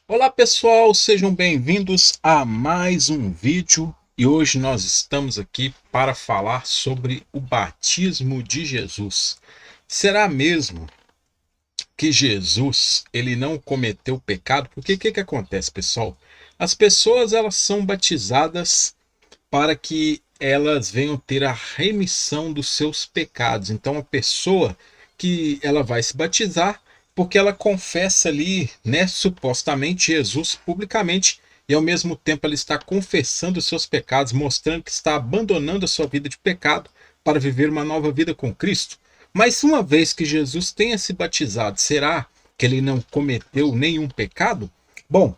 Olá pessoal, sejam bem-vindos a mais um vídeo e hoje nós estamos aqui para falar sobre o batismo de Jesus. Será mesmo que Jesus ele não cometeu pecado? Porque o que acontece, pessoal? As pessoas elas são batizadas para que elas venham ter a remissão dos seus pecados. Então a pessoa que ela vai se batizar porque ela confessa ali, né, supostamente Jesus publicamente e ao mesmo tempo ela está confessando os seus pecados, mostrando que está abandonando a sua vida de pecado para viver uma nova vida com Cristo. Mas uma vez que Jesus tenha se batizado, será que ele não cometeu nenhum pecado? Bom,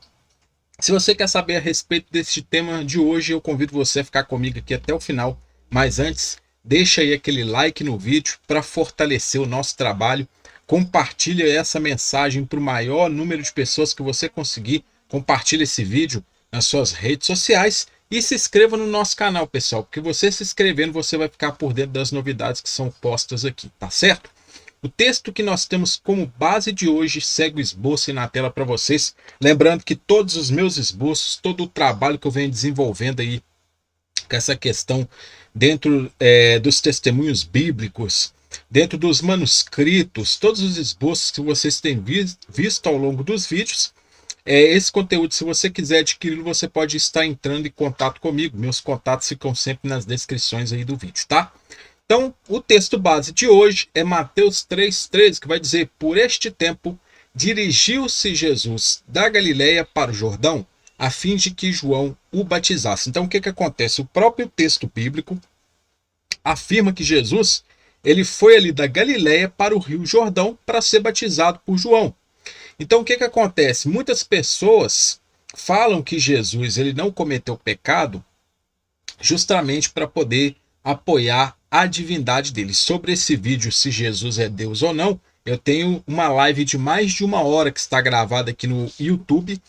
se você quer saber a respeito desse tema de hoje, eu convido você a ficar comigo aqui até o final. Mas antes, deixa aí aquele like no vídeo para fortalecer o nosso trabalho. Compartilha essa mensagem para o maior número de pessoas que você conseguir. Compartilha esse vídeo nas suas redes sociais e se inscreva no nosso canal, pessoal, porque você se inscrevendo, você vai ficar por dentro das novidades que são postas aqui, tá certo? O texto que nós temos como base de hoje segue o esboço aí na tela para vocês. Lembrando que todos os meus esboços, todo o trabalho que eu venho desenvolvendo aí com essa questão dentro dos testemunhos bíblicos, dentro dos manuscritos, todos os esboços que vocês têm visto ao longo dos vídeos, esse conteúdo, se você quiser adquiri-lo, você pode estar entrando em contato comigo. Meus contatos ficam sempre nas descrições aí do vídeo, tá? Então, o texto base de hoje é Mateus 3,13, que vai dizer: Por este tempo dirigiu-se Jesus da Galiléia para o Jordão, a fim de que João o batizasse. Então, o que acontece? O próprio texto bíblico afirma que Jesus ele foi ali da Galiléia para o Rio Jordão para ser batizado por João. Então, o que acontece? Muitas pessoas falam que Jesus ele não cometeu pecado justamente para poder apoiar a divindade dele. Sobre esse vídeo, se Jesus é Deus ou não, eu tenho uma live de mais de 1 hora que está gravada aqui no YouTube,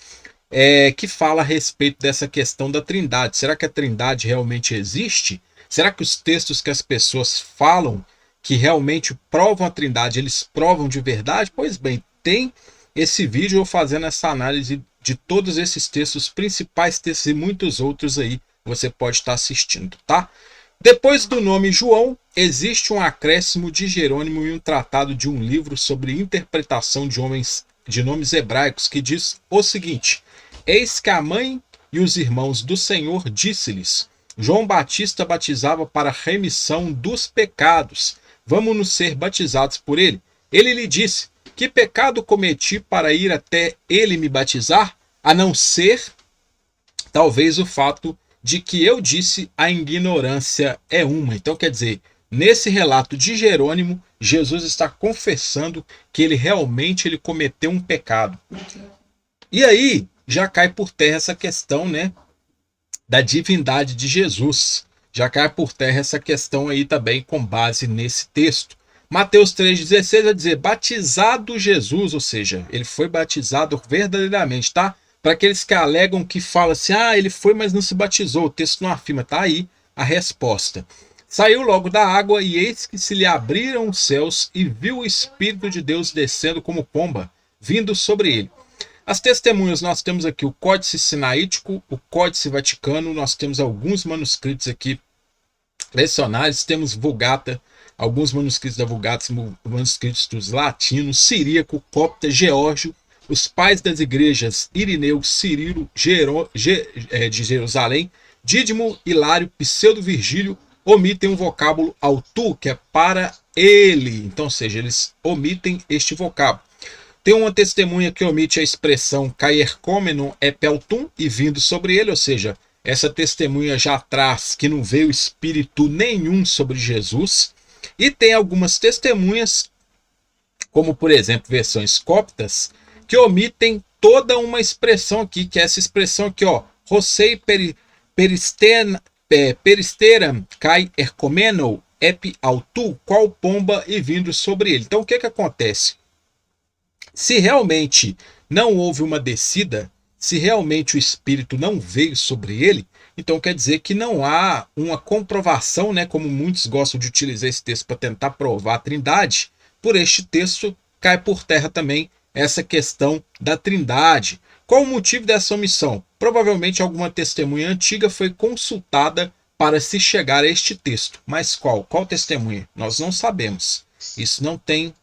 que fala a respeito dessa questão da Trindade. Será que a Trindade realmente existe? Será que os textos que as pessoas falam que realmente provam a Trindade, eles provam de verdade? Pois bem, tem esse vídeo eu fazendo essa análise de todos esses textos, principais textos e muitos outros aí você pode estar assistindo, tá? Depois do nome João, existe um acréscimo de Jerônimo em um tratado de um livro sobre interpretação de nomes hebraicos que diz o seguinte: Eis que a mãe e os irmãos do Senhor disse-lhes: João Batista batizava para remissão dos pecados. Vamos nos ser batizados por ele? Ele lhe disse: Que pecado cometi para ir até ele me batizar? A não ser, talvez, o fato de que eu disse a ignorância é uma. Então, quer dizer, nesse relato de Jerônimo, Jesus está confessando que ele realmente ele cometeu um pecado. E aí já cai por terra essa questão, né, da divindade de Jesus. Já cai por terra essa questão aí também com base nesse texto. Mateus 3,16 vai dizer, batizado Jesus, ou seja, ele foi batizado verdadeiramente, tá? Para aqueles que alegam que falam assim, ele foi, mas não se batizou, o texto não afirma, tá aí a resposta. Saiu logo da água e eis que se lhe abriram os céus e viu o Espírito de Deus descendo como pomba, vindo sobre ele. As testemunhas, nós temos aqui o Códice Sinaítico, o Códice Vaticano, nós temos alguns manuscritos aqui lecionários, temos Vulgata, alguns manuscritos da Vulgata, manuscritos dos latinos, Siríaco, Copta, Geórgio, os pais das igrejas Irineu, Cirilo, de Jerusalém, Dídimo, Hilário, Pseudo Virgílio, omitem o vocábulo autu, que é para ele. Então, ou seja, eles omitem este vocábulo. Tem uma testemunha que omite a expressão caiercômeno epeltum e vindo sobre ele, ou seja, essa testemunha já traz que não veio espírito nenhum sobre Jesus. E tem algumas testemunhas, como por exemplo versões coptas, que omitem toda uma expressão aqui, que é essa expressão aqui, ó, Rosei peristeram kai ercomeno ep autu, qual pomba e vindo sobre ele. Então o que acontece? Se realmente não houve uma descida, se realmente o Espírito não veio sobre ele, então quer dizer que não há uma comprovação, né, como muitos gostam de utilizar esse texto para tentar provar a Trindade. Por este texto cai por terra também essa questão da Trindade. Qual o motivo dessa omissão? Provavelmente alguma testemunha antiga foi consultada para se chegar a este texto. Mas qual? Qual testemunha? Nós não sabemos. Isso não tem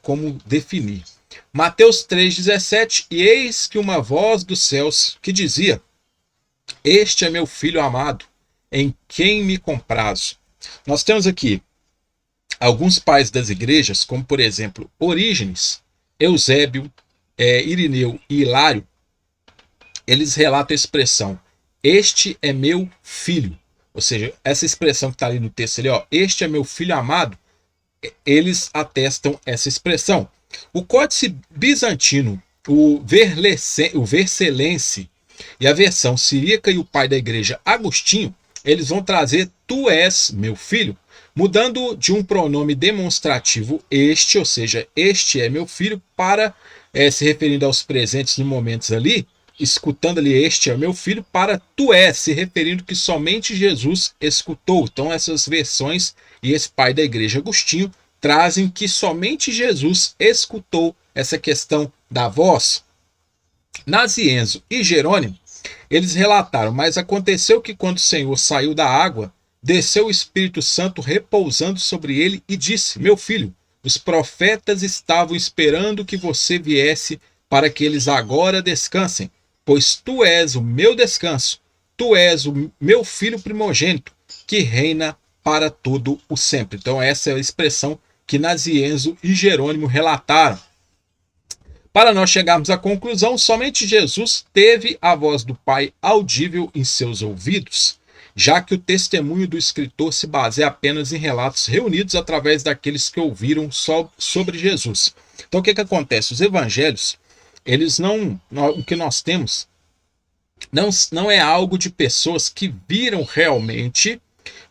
como definir. Mateus 3,17: E eis que uma voz dos céus que dizia: Este é meu filho amado, em quem me comprazo. Nós temos aqui alguns pais das igrejas, como por exemplo Orígenes, Eusébio, Irineu e Hilário. Eles relatam a expressão: Este é meu filho. Ou seja, essa expressão que está ali no texto ali, ó, este é meu filho amado, eles atestam essa expressão. O Códice Bizantino, o Vercellense e a versão siríaca e o pai da igreja, Agostinho, eles vão trazer tu és meu filho, mudando de um pronome demonstrativo este, ou seja, este é meu filho, para se referindo aos presentes no momentos ali, escutando ali este é meu filho, para tu és, se referindo que somente Jesus escutou. Então essas versões e esse pai da igreja, Agostinho, trazem que somente Jesus escutou essa questão da voz. Nazienzo e Jerônimo, eles relataram: Mas aconteceu que quando o Senhor saiu da água, desceu o Espírito Santo repousando sobre ele e disse: Meu filho, os profetas estavam esperando que você viesse para que eles agora descansem, pois tu és o meu descanso, tu és o meu filho primogênito, que reina para todo o sempre. Então essa é a expressão que Nazienzo e Jerônimo relataram. Para nós chegarmos à conclusão, somente Jesus teve a voz do Pai audível em seus ouvidos, já que o testemunho do escritor se baseia apenas em relatos reunidos através daqueles que ouviram sobre Jesus. Então o que acontece? Os evangelhos, o que nós temos não é algo de pessoas que viram realmente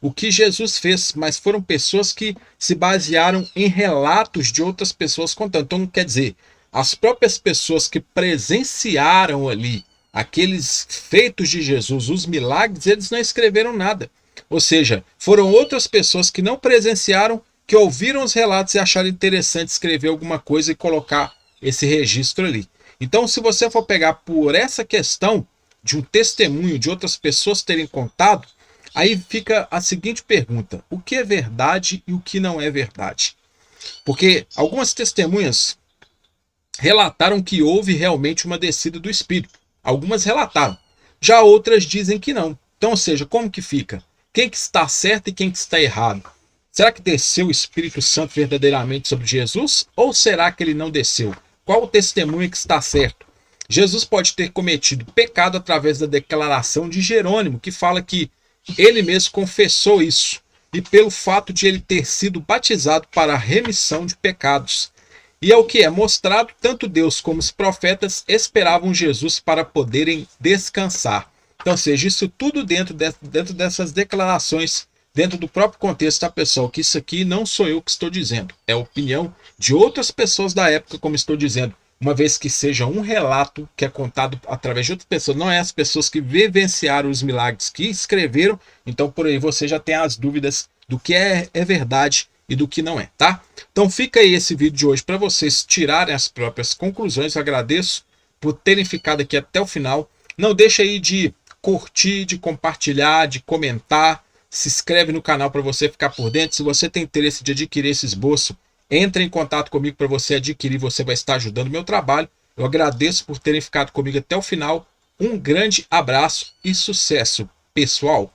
o que Jesus fez, mas foram pessoas que se basearam em relatos de outras pessoas contando. Então, quer dizer, as próprias pessoas que presenciaram ali aqueles feitos de Jesus, os milagres, eles não escreveram nada. Ou seja, foram outras pessoas que não presenciaram, que ouviram os relatos e acharam interessante escrever alguma coisa e colocar esse registro ali. Então, se você for pegar por essa questão de um testemunho de outras pessoas terem contado, aí fica a seguinte pergunta: o que é verdade e o que não é verdade? Porque algumas testemunhas relataram que houve realmente uma descida do Espírito. Algumas relataram. Já outras dizem que não. Então, ou seja, como que fica? Quem que está certo e quem que está errado? Será que desceu o Espírito Santo verdadeiramente sobre Jesus? Ou será que ele não desceu? Qual o testemunho que está certo? Jesus pode ter cometido pecado através da declaração de Jerônimo, que fala que ele mesmo confessou isso, e pelo fato de ele ter sido batizado para a remissão de pecados. E ao que é mostrado, tanto Deus como os profetas esperavam Jesus para poderem descansar. Então, seja, isso tudo dentro dessas declarações, dentro do próprio contexto da pessoa, que isso aqui não sou eu que estou dizendo, é a opinião de outras pessoas da época, como estou dizendo, uma vez que seja um relato que é contado através de outras pessoas, não é as pessoas que vivenciaram os milagres que escreveram. Então por aí você já tem as dúvidas do que é verdade e do que não é, tá? Então fica aí esse vídeo de hoje para vocês tirarem as próprias conclusões. Eu agradeço por terem ficado aqui até o final. Não deixa aí de curtir, de compartilhar, de comentar. Se inscreve no canal para você ficar por dentro. Se você tem interesse de adquirir esse esboço, entre em contato comigo para você adquirir, você vai estar ajudando o meu trabalho. Eu agradeço por terem ficado comigo até o final. Um grande abraço e sucesso, pessoal!